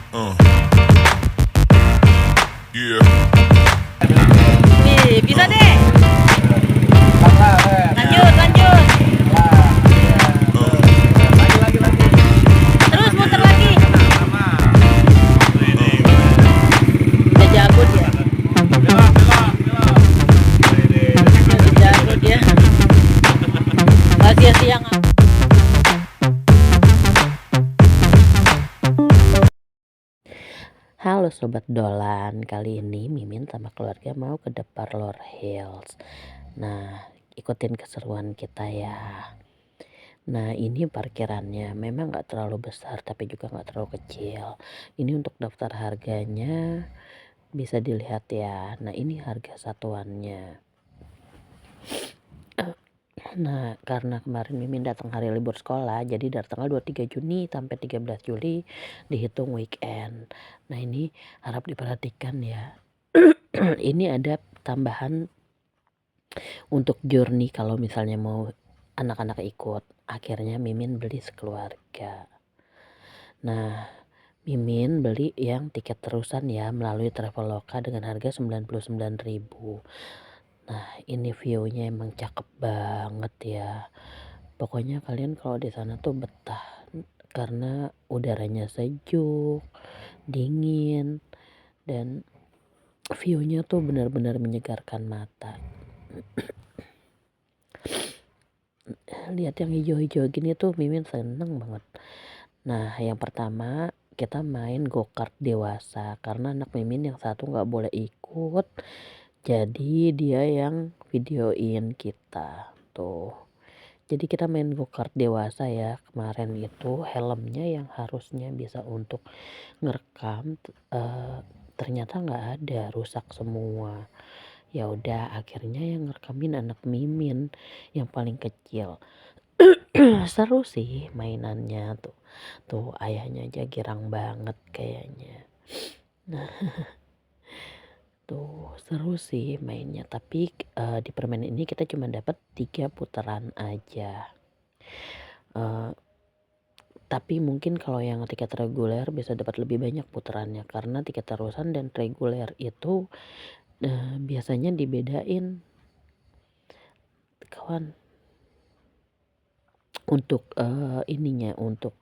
Uh, yeah. Wih, bisa deh. Lanjut, lanjut. Terus muter lagi. Udah jago dia. Udah jago dia. Gak sia-sia. Halo Sobat Dolan, kali ini Mimin sama keluarga mau ke The Parlour Hills. Nah, ikutin keseruan kita ya. Nah, ini parkirannya memang gak terlalu besar tapi juga gak terlalu kecil. Ini untuk daftar harganya bisa dilihat ya. Nah, ini harga satuannya. Nah, karena kemarin Mimin datang hari libur sekolah, jadi dari tanggal 23 Juni sampai 13 Juli dihitung weekend. Nah, ini harap diperhatikan ya. Ini ada tambahan untuk journey kalau misalnya mau anak-anak ikut. Akhirnya Mimin beli sekeluarga. Nah, Mimin beli yang tiket terusan ya melalui Traveloka dengan harga 99.000. Nah, ini view-nya emang cakep banget ya. Pokoknya kalian kalau di sana tuh betah karena udaranya sejuk, dingin, dan view-nya tuh benar-benar menyegarkan mata. Lihat yang hijau-hijau gini tuh Mimin seneng banget. Nah, yang pertama kita main go-kart dewasa karena anak Mimin yang satu nggak boleh ikut. Jadi dia yang videoin kita tuh. Jadi kita main go-kart dewasa ya. Kemarin itu helmnya yang harusnya bisa untuk ngerekam ternyata nggak ada, rusak semua. Ya udah akhirnya yang ngerekamin anak Mimin yang paling kecil. Seru sih mainannya tuh. Tuh ayahnya aja girang banget kayaknya. Nah, tuh seru sih mainnya, tapi di permainan ini kita cuma dapat 3 putaran aja. Tapi mungkin kalau yang tiket reguler bisa dapat lebih banyak putarannya karena tiket terusan dan reguler itu biasanya dibedain kawan untuk ininya, untuk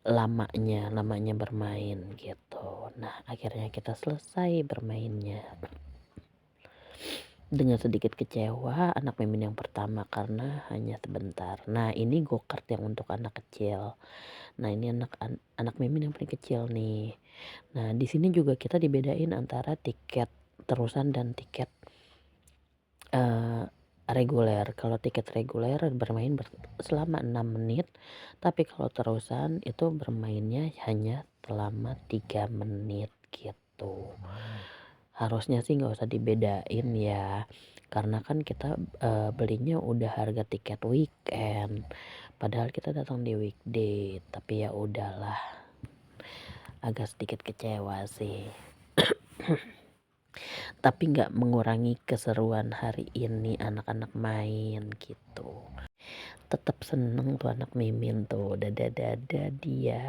lamanya bermain gitu. Nah, akhirnya kita selesai bermainnya. Dengan sedikit kecewa anak Mimin yang pertama karena hanya sebentar. Nah, ini go-kart yang untuk anak kecil. Nah, ini anak Mimin yang paling kecil nih. Nah, di sini juga kita dibedain antara tiket terusan dan tiket reguler. Kalau tiket reguler bermain selama 6 menit, tapi kalau terusan itu bermainnya hanya selama 3 menit gitu. Harusnya sih nggak usah dibedain ya, karena kan kita belinya udah harga tiket weekend, padahal kita datang di weekday. Tapi ya udahlah, agak sedikit kecewa sih. Tapi nggak mengurangi keseruan hari ini anak-anak main gitu. Tetap seneng tuh anak Mimin tuh, dada dia.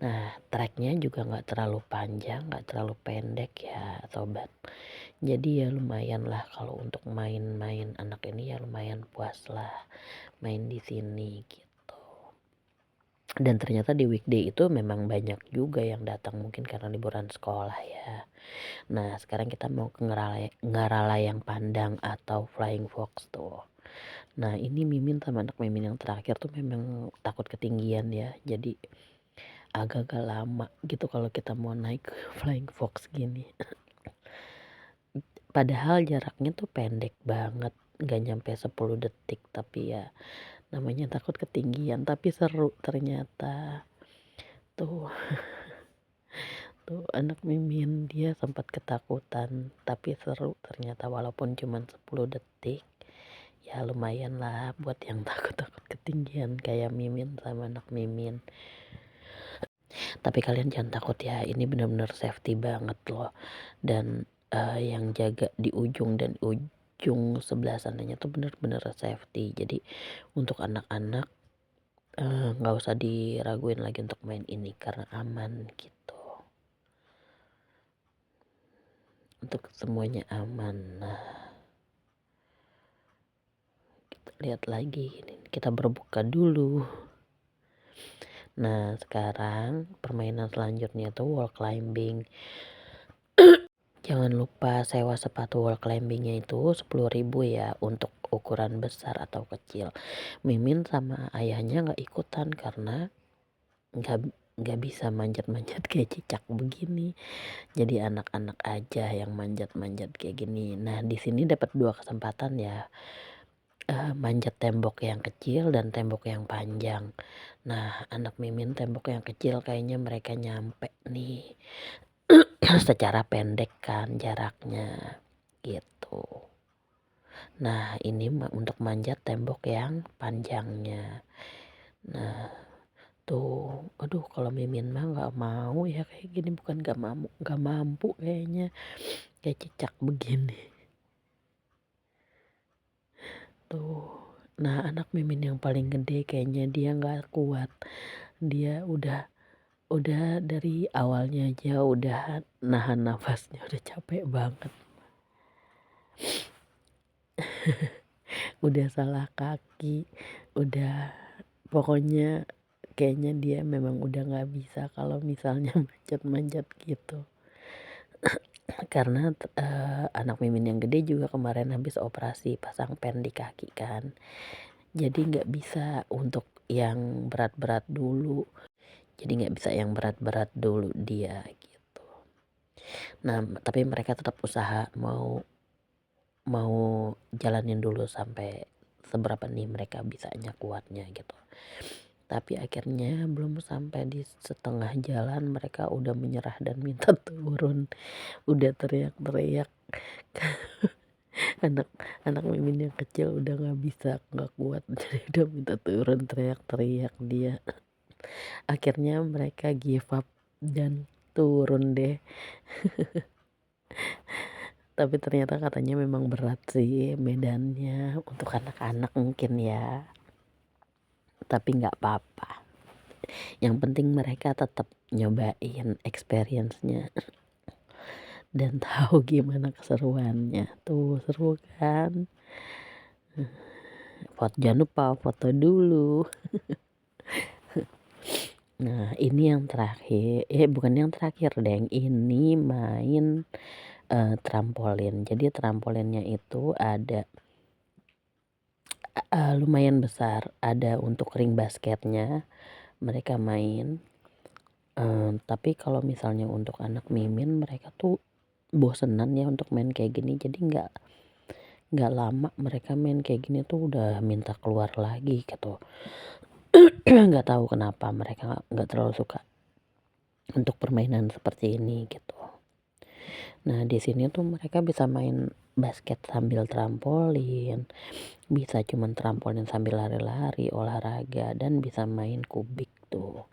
Nah, treknya juga nggak terlalu panjang, nggak terlalu pendek ya sobat. Jadi ya lumayan lah kalau untuk main-main anak ini, ya lumayan puas lah main di sini gitu. Dan ternyata di weekday itu memang banyak juga yang datang, mungkin karena liburan sekolah ya. Nah, sekarang kita mau ke Ngaralayang Pandang atau Flying Fox tuh. Nah, ini Mimin sama anak Mimin yang terakhir tuh memang takut ketinggian ya. Jadi agak-agak lama gitu kalau kita mau naik Flying Fox gini. Padahal jaraknya tuh pendek banget, gak nyampe 10 detik. Tapi ya namanya takut ketinggian, tapi seru ternyata. Tuh anak Mimin dia sempat ketakutan, tapi seru ternyata walaupun cuma 10 detik. Ya lumayan lah buat yang takut-takut ketinggian kayak Mimin sama anak Mimin. Tapi kalian jangan takut ya, ini benar-benar safety banget loh. Dan yang jaga di ujung dan ujung sebelah sananya tuh benar-benar safety. Jadi untuk anak-anak nggak usah diraguin lagi untuk main ini karena aman gitu, untuk semuanya aman. Nah, kita lihat lagi, kita berbuka dulu. Nah, sekarang permainan selanjutnya itu wall climbing. Jangan lupa sewa sepatu wall climbingnya itu 10.000 ya untuk ukuran besar atau kecil. Mimin sama ayahnya nggak ikutan karena nggak nggak bisa manjat-manjat kayak cicak begini. Jadi anak-anak aja yang manjat-manjat kayak gini. Nah, di sini dapat 2 kesempatan ya. Manjat tembok yang kecil dan tembok yang panjang. Nah, anak Mimin tembok yang kecil kayaknya mereka nyampe nih. Secara pendek kan jaraknya gitu. Nah, ini untuk manjat tembok yang panjangnya. Nah, tuh, aduh kalau Mimin mah nggak mau ya kayak gini, bukan nggak mampu kayaknya kayak cicak begini. Tuh, nah anak Mimin yang paling gede kayaknya dia nggak kuat. Dia udah dari awalnya aja udah nahan nafasnya, udah capek banget. Udah salah kaki, udah pokoknya kayaknya dia memang udah nggak bisa kalau misalnya manjat-manjat gitu. Karena anak Mimin yang gede juga kemarin habis operasi pasang pen di kaki kan. Jadi nggak bisa untuk yang berat-berat dulu. Jadi nggak bisa yang berat-berat dulu dia gitu. Nah, tapi mereka tetap usaha mau jalanin dulu sampai seberapa nih mereka bisanya kuatnya gitu. Tapi akhirnya belum sampai di setengah jalan mereka udah menyerah dan minta turun. Udah teriak-teriak. Anak Mimin yang kecil udah nggak kuat jadi udah minta turun, teriak-teriak dia. Akhirnya mereka give up dan turun deh. Tapi ternyata katanya memang berat sih medannya untuk anak-anak mungkin ya. Tapi nggak apa-apa. Yang penting mereka tetap nyobain experience-nya dan tahu gimana keseruannya. Tuh seru kan? Jangan lupa foto dulu. Nah, ini yang terakhir, bukan yang terakhir deng, ini main trampolin. Jadi trampolinnya itu ada lumayan besar, ada untuk ring basketnya mereka main. Tapi kalau misalnya untuk anak Mimin mereka tuh bosenan ya untuk main kayak gini, jadi nggak lama mereka main kayak gini tuh udah minta keluar lagi gitu. Nggak tahu kenapa mereka nggak terlalu suka untuk permainan seperti ini gitu. Nah, di sini tuh mereka bisa main basket sambil trampolin, bisa cuman trampolin sambil lari-lari, olahraga, dan bisa main kubik tuh.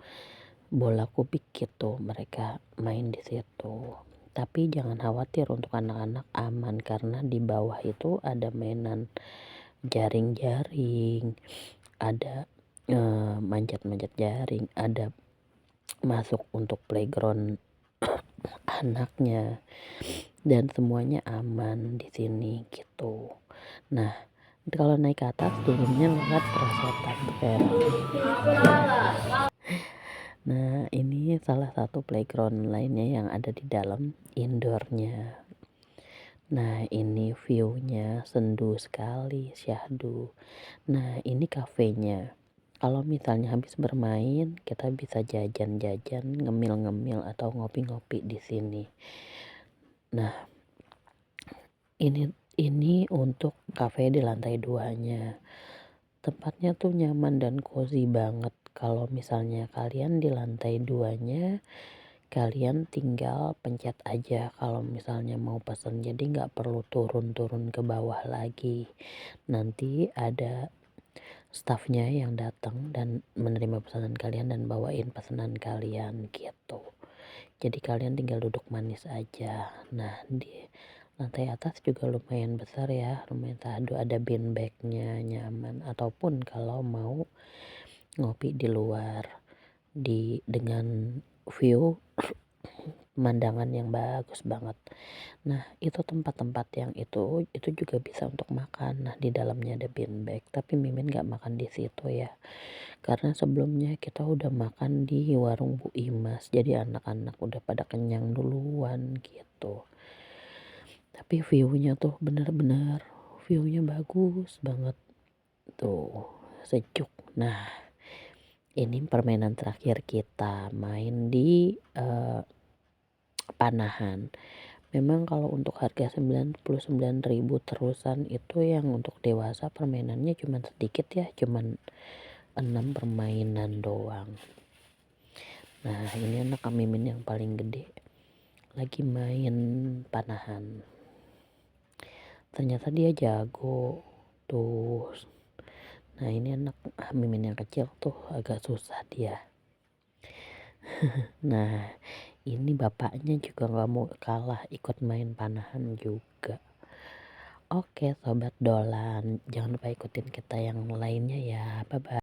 Bola kubik gitu mereka main di situ. Tapi jangan khawatir, untuk anak-anak aman karena di bawah itu ada mainan jaring-jaring, ada manjat-manjat jaring, ada masuk untuk playground anaknya, dan semuanya aman di sini gitu. Nah, kalau naik ke atas turunnya lewat perosotan tuh kayak. Nah, ini salah satu playground lainnya yang ada di dalam indoornya. Nah, ini view-nya sendu sekali, syahdu. Nah, ini kafenya. Kalau misalnya habis bermain, kita bisa jajan-jajan, ngemil-ngemil atau ngopi-ngopi di sini. Nah, ini untuk kafe di lantai 2-nya. Tempatnya tuh nyaman dan cozy banget. Kalau misalnya kalian di lantai 2-nya, kalian tinggal pencet aja kalau misalnya mau pesan, jadi nggak perlu turun-turun ke bawah lagi. Nanti ada staffnya yang datang dan menerima pesanan kalian dan bawain pesanan kalian gitu. Jadi kalian tinggal duduk manis aja. Nah, di lantai atas juga lumayan besar ya, lumayan sahdu, ada beanbagnya nyaman. Ataupun kalau mau ngopi di luar dengan view pemandangan yang bagus banget. Nah, itu tempat-tempat yang itu juga bisa untuk makan. Nah, di dalamnya ada bean bag, tapi Mimin nggak makan di situ ya. Karena sebelumnya kita udah makan di warung Bu Imas, jadi anak-anak udah pada kenyang duluan gitu. Tapi view-nya tuh bener-bener view-nya bagus banget tuh, sejuk. Nah, ini permainan terakhir kita main di Panahan. Memang kalau untuk harga 99.000 terusan itu yang untuk dewasa permainannya cuman sedikit ya, cuman 6 permainan doang. Nah, ini anak Kak Mimin yang paling gede lagi main Panahan. Ternyata dia jago tuh. Nah, ini anak Mimin yang kecil tuh agak susah dia. Nah, ini bapaknya juga gak mau kalah, ikut main Panahan juga. Oke sobat dolan, jangan lupa ikutin kita yang lainnya ya, bye bye.